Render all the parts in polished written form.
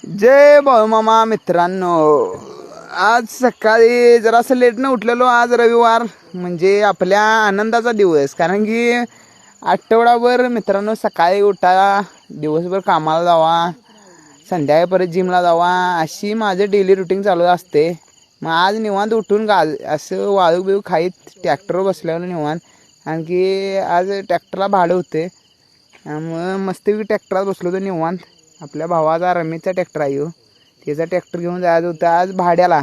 जय भाऊ मामा मित्रांनो, आज सकाळी जरासं लेटनं उठलेलो. आज रविवार म्हणजे आपल्या आनंदाचा दिवस, कारण की आठवडाभर मित्रांनो सकाळी उठा, दिवसभर कामाला जावा, संध्याकाळी परत जिमला जावा, अशी माझं डेली रुटीन चालू असते. मग आज निवांत उठून असं वाळू बिळू खाईत ट्रॅक्टरवर बसल्यावर निवांत, कारण की आज ट्रॅक्टरला भाडं होते. मग मस्तपैकी ट्रॅक्टरात बसलो होतो निवांत. आपल्या भावाचा रमेशचा ट्रॅक्टर आहे, त्याचा ट्रॅक्टर घेऊन जायचं होतं आज भाड्याला.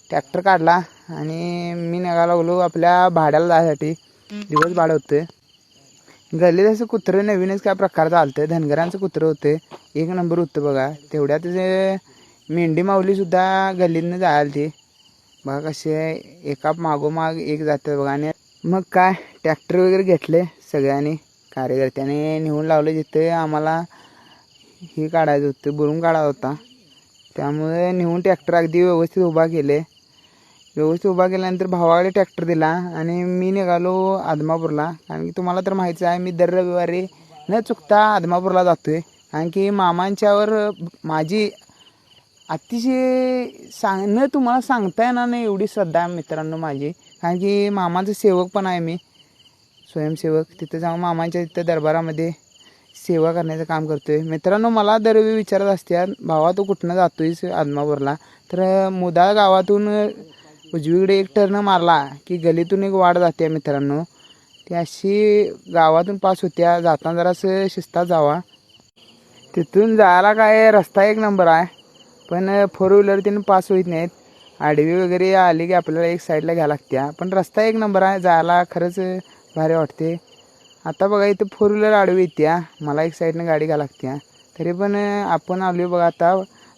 ट्रॅक्टर काढला आणि मी निघायला लागलो आपल्या भाड्याला जायसाठी. दिवस भाडं होतं. गल्लीत असं कुत्रं नवीनच काय प्रकारचं आलं. धनगरांचं कुत्रं होतं, एक नंबर होतं बघा. तेवढ्यात मेंढी माऊलीसुद्धा गल्लीतनं जायला ती बघा, कसे एका मागोमाग एक जातं बघा. आणि मग काय ट्रॅक्टर वगैरे घेतले सगळ्यांनी, कार्यकर्त्याने नेऊन लावलं जिथे आम्हाला हे काढायचं होतं, बुरून काढायचा होता. त्यामुळे नेऊन ट्रॅक्टर अगदी व्यवस्थित उभा केले. व्यवस्थित उभा केल्यानंतर भावाकडे ट्रॅक्टर दिला आणि मी निघालो आदमापूरला. कारण की तुम्हाला तर माहितीच आहे, मी दर रविवारी न चुकता आदमापूरला जातोय. कारण की मामांच्यावर माझी अतिशय न तुम्हाला सांगता येणार नाही एवढी श्रद्धा आहे मित्रांनो माझी. कारण की मामाचं सेवक पण आहे मी, स्वयंसेवक. तिथं जाऊन मामांच्या तिथं दरबारामध्ये सेवा करण्याचं काम करतोय. मित्रांनो मला दरवेळी विचारत असतात, भावा तू कुठनं जातोयस आदमापूरला? तर मुदाळ गावातून उजवीकडे एक टर्न मारला की गलीतून एक वाट जाते मित्रांनो. ती अशी गावातून पास होत्या. जाताना जरासं शिस्तात जावा. तिथून जायला काय रस्ता एक नंबर आहे, पण फोर व्हीलर तिने पास होत नाहीत. आडवी वगैरे आली की आपल्याला एक साईडला घ्यायला लागत्या. पण रस्ता एक नंबर आहे, जायला खरंच भारी वाटते. आता बघा इथं फोर व्हीलर आडवी येत्या, मला एक साईडनं गाडी घ्यायला लागत्या. तरी पण आपण आलो बघा आता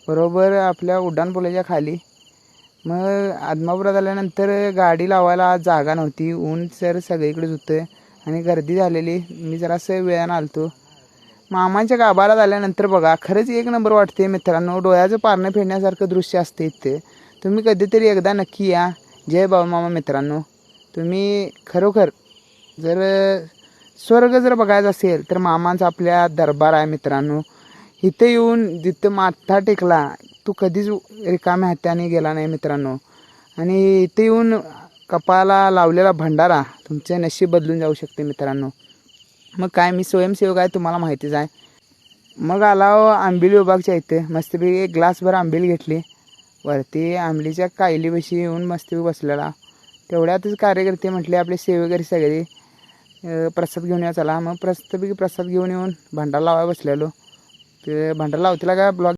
बरोबर आपल्या उड्डाणपुलाच्या खाली. मग आदमापुरात आल्यानंतर गाडी लावायला जागा नव्हती. ऊन सर सगळीकडेच होतं आणि गर्दी झालेली. मी जरासं वेळानं आलतो. मामांच्या गाभाऱ्यात आल्यानंतर बघा खरंच एक नंबर वाटते मित्रांनो. डोळ्याचं पारणं फेडण्यासारखं दृश्य असते इथे. तुम्ही कधीतरी एकदा नक्की या. जय बाबा मामा मित्रांनो. तुम्ही खरोखर जर स्वर्ग जर बघायचं असेल तर मामांचा आपल्या दरबार आहे मित्रांनो. इथं येऊन जिथं माथा टेकला तू कधीच रिकाम्या हाताने गेला नाही मित्रांनो. आणि इथं येऊन कपाला लावलेला भंडारा तुमचे नशीब बदलून जाऊ शकते मित्रांनो. मग काय मी स्वयंसेवक आहे, तुम्हाला माहितीच आहे. मग आला आंबिली विभागच्या इथे. मस्तपैकी एक ग्लासभर आंबिल घेतली. वरती आंबलीच्या कायलीपाशी येऊन मस्तपैकी बसलेला. तेवढ्यातच कार्यकर्ते म्हटले आपले सेवेकरी सगळे प्रसाद घेऊन या चला. मग प्रसाद घेऊन येऊन भंडारा लावायला बसलेलो. ते भंडारा लावतीला का ब्लॉग